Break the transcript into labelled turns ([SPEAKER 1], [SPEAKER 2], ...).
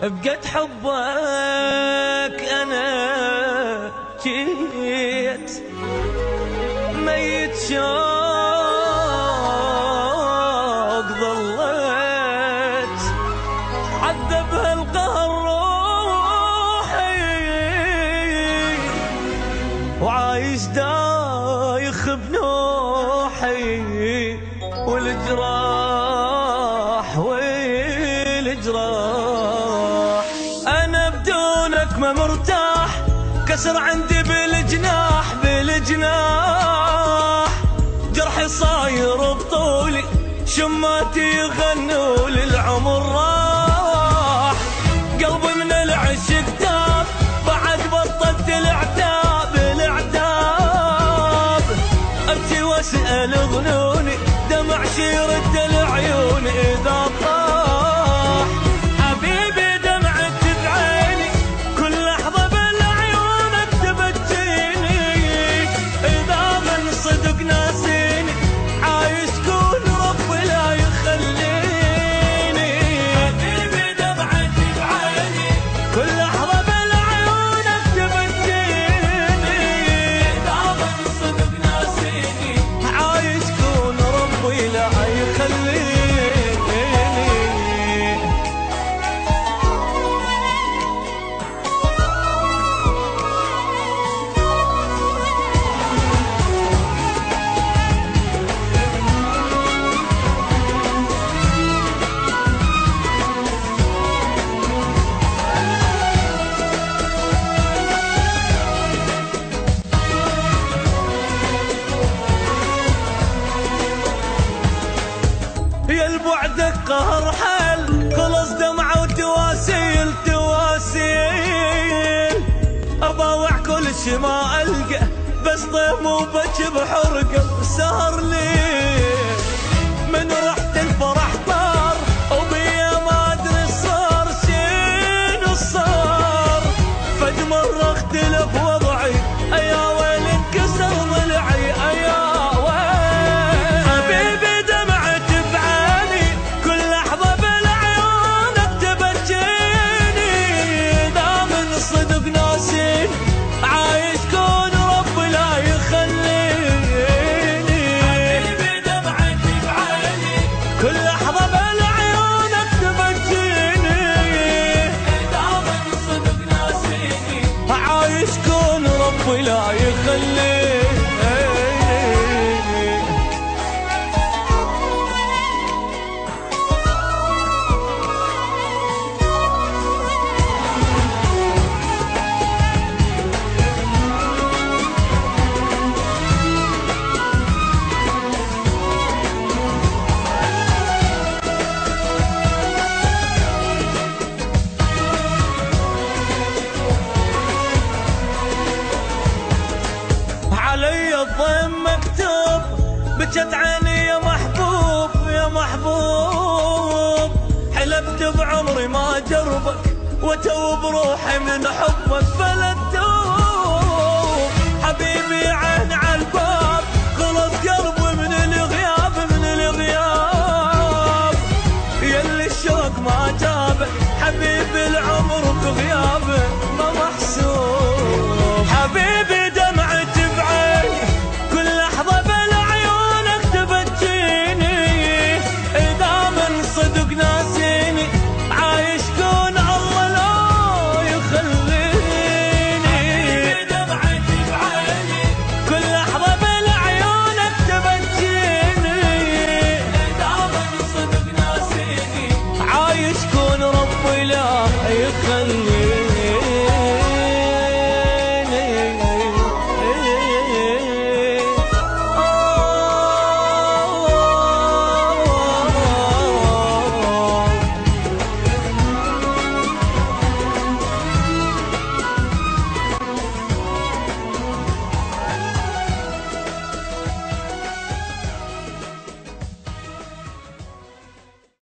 [SPEAKER 1] بقد حبك أنا جيت ميت شوق ظليت عذبها القهر روحي وعايش دايخ بنوحي والجراح والجراح أنا بدونك ما مرتاح كسر عندي بالجناح بالجناح جرحي صاير بطولي شماتي يغنوا للعمر راح قلبي من العشق تاب بعد بطلت العتاب العتاب ابكي واسأل ظنوني دمع يرد العيون اذا طاح حبيبي دمعت بعيني كل لحظة بالعيونك تبكيني اذا من صدق ناسيني عايش كون ربي لا يخليني حبيبي دمعت بعيني كل لحظة بالعيونك تبكيني اذا من صدق ناسيني عايش كون ربي لا يخليني يا البعدك قهر حل خلص دمعة وتواسيل تواسيل أضاوع كل شي ما ألقى بس طيف وبكي بحرقة سهر لي من رحت الفرح طار وبيا ما أدري صار شنو صار فد مرة اختلف وضعي أيا ويل انكسر ضلعي أيا ويل حبيبي دمعت بعيني كل لحظة بالعيونك تبكيني إذا من صدق ناسين عايش كون ربي لا يخليني حبيبي دمعت بعيني كل لحظة بالعيونك تبكيني إذا من صدق ناسيني عايش كون ربي لا يخليني علي الضيم مكتوب بجت عيني يا محبوب يا محبوب حلفت بعمري ما جربك وتوب روحي من حبك فلا تدوب حبيبي عين عالباب خلص قلبي من الغياب من الغياب يلي الشوق ما جابك حبيبي العمر بغياب